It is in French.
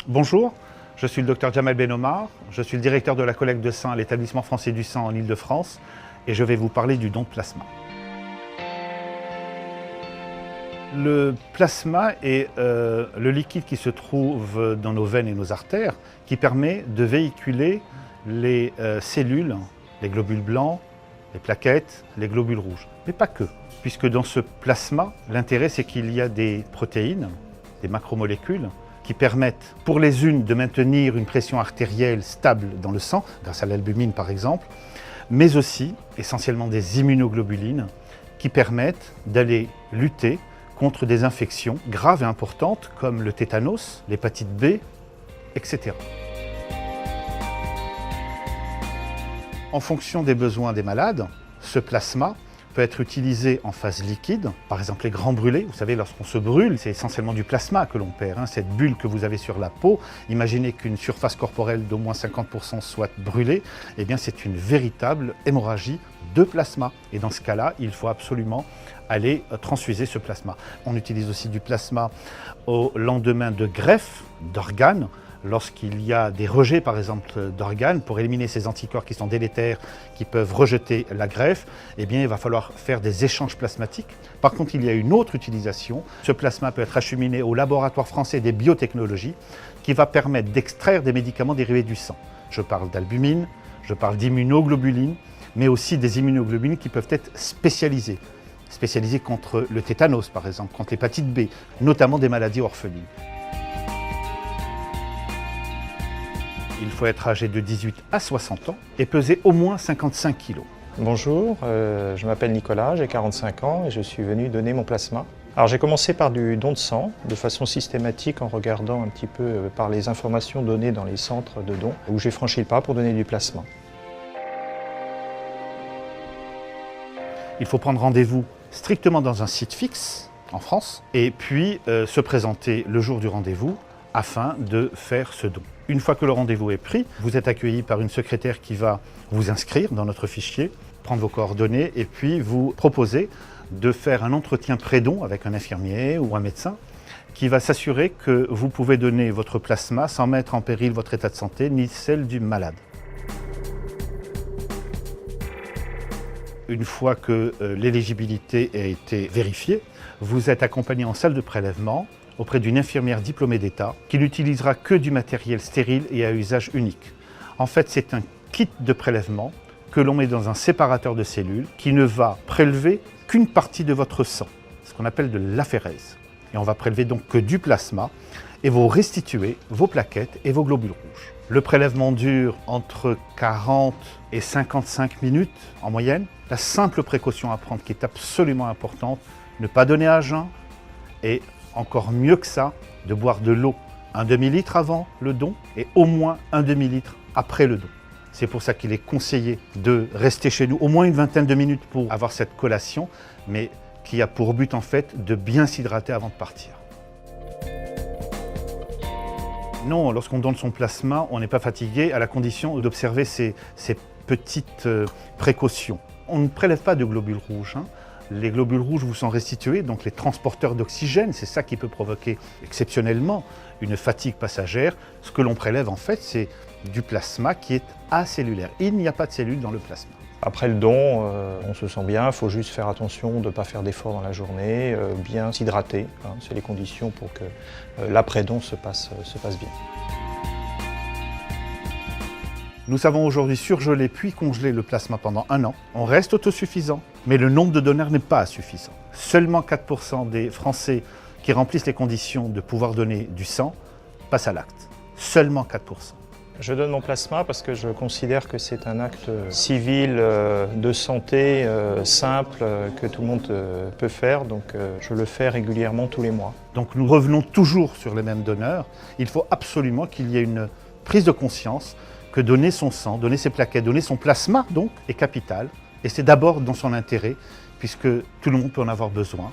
Bonjour, je suis le docteur Djamal Benomar, je suis le directeur de la collecte de sang à l'établissement français du sang en Île-de-France et je vais vous parler du don de plasma. Le plasma est le liquide qui se trouve dans nos veines et nos artères qui permet de véhiculer les cellules, les globules blancs, les plaquettes, les globules rouges. Mais pas que, puisque dans ce plasma, l'intérêt c'est qu'il y a des protéines, des macromolécules, qui permettent pour les unes de maintenir une pression artérielle stable dans le sang, grâce à l'albumine par exemple, mais aussi essentiellement des immunoglobulines qui permettent d'aller lutter contre des infections graves et importantes comme le tétanos, l'hépatite B, etc. En fonction des besoins des malades, ce plasma peut être utilisé en phase liquide, par exemple les grands brûlés. Vous savez, lorsqu'on se brûle, c'est essentiellement du plasma que l'on perd, cette bulle que vous avez sur la peau. Imaginez qu'une surface corporelle d'au moins 50% soit brûlée, eh bien c'est une véritable hémorragie de plasma. Et dans ce cas-là, il faut absolument aller transfuser ce plasma. On utilise aussi du plasma au lendemain de greffe d'organes, lorsqu'il y a des rejets par exemple d'organes, pour éliminer ces anticorps qui sont délétères, qui peuvent rejeter la greffe, eh bien il va falloir faire des échanges plasmatiques. Par contre, il y a une autre utilisation. Ce plasma peut être acheminé au laboratoire français des biotechnologies qui va permettre d'extraire des médicaments dérivés du sang. Je parle d'albumine, je parle d'immunoglobulines, mais aussi des immunoglobulines qui peuvent être spécialisées contre le tétanos par exemple, contre l'hépatite B, notamment des maladies orphelines. Il faut être âgé de 18 à 60 ans et peser au moins 55 kg. Bonjour, je m'appelle Nicolas, j'ai 45 ans et je suis venu donner mon plasma. Alors j'ai commencé par du don de sang, de façon systématique en regardant un petit peu par les informations données dans les centres de dons, où j'ai franchi le pas pour donner du plasma. Il faut prendre rendez-vous strictement dans un site fixe en France et puis se présenter le jour du rendez-vous afin de faire ce don. Une fois que le rendez-vous est pris, vous êtes accueilli par une secrétaire qui va vous inscrire dans notre fichier, prendre vos coordonnées et puis vous proposer de faire un entretien pré-don avec un infirmier ou un médecin qui va s'assurer que vous pouvez donner votre plasma sans mettre en péril votre état de santé ni celle du malade. Une fois que l'éligibilité a été vérifiée, vous êtes accompagné en salle de prélèvement auprès d'une infirmière diplômée d'État qui n'utilisera que du matériel stérile et à usage unique. En fait, c'est un kit de prélèvement que l'on met dans un séparateur de cellules qui ne va prélever qu'une partie de votre sang, ce qu'on appelle de l'aphérèse. Et on va prélever donc que du plasma et vous restituer vos plaquettes et vos globules rouges. Le prélèvement dure entre 40 et 55 minutes en moyenne. La simple précaution à prendre qui est absolument importante, ne pas donner à jeun et encore mieux que ça, de boire de l'eau, un demi-litre avant le don et au moins un demi-litre après le don. C'est pour ça qu'il est conseillé de rester chez nous au moins une vingtaine de minutes pour avoir cette collation, mais qui a pour but en fait de bien s'hydrater avant de partir. Non, lorsqu'on donne son plasma, on n'est pas fatigué à la condition d'observer ces petites précautions. On ne prélève pas de globules rouges. Les globules rouges vous sont restitués, donc les transporteurs d'oxygène, c'est ça qui peut provoquer exceptionnellement une fatigue passagère. Ce que l'on prélève en fait, c'est du plasma qui est acellulaire. Il n'y a pas de cellules dans le plasma. Après le don, on se sent bien, il faut juste faire attention de ne pas faire d'efforts dans la journée, bien s'hydrater, c'est les conditions pour que l'après-don se passe bien. Nous savons aujourd'hui surgeler puis congeler le plasma pendant 1 an. On reste autosuffisant, mais le nombre de donneurs n'est pas suffisant. Seulement 4% des Français qui remplissent les conditions de pouvoir donner du sang passent à l'acte. Seulement 4%. Je donne mon plasma parce que je considère que c'est un acte civil de santé simple que tout le monde peut faire, donc je le fais régulièrement tous les mois. Donc nous revenons toujours sur les mêmes donneurs. Il faut absolument qu'il y ait une prise de conscience que donner son sang, donner ses plaquettes, donner son plasma donc est capital. Et c'est d'abord dans son intérêt puisque tout le monde peut en avoir besoin.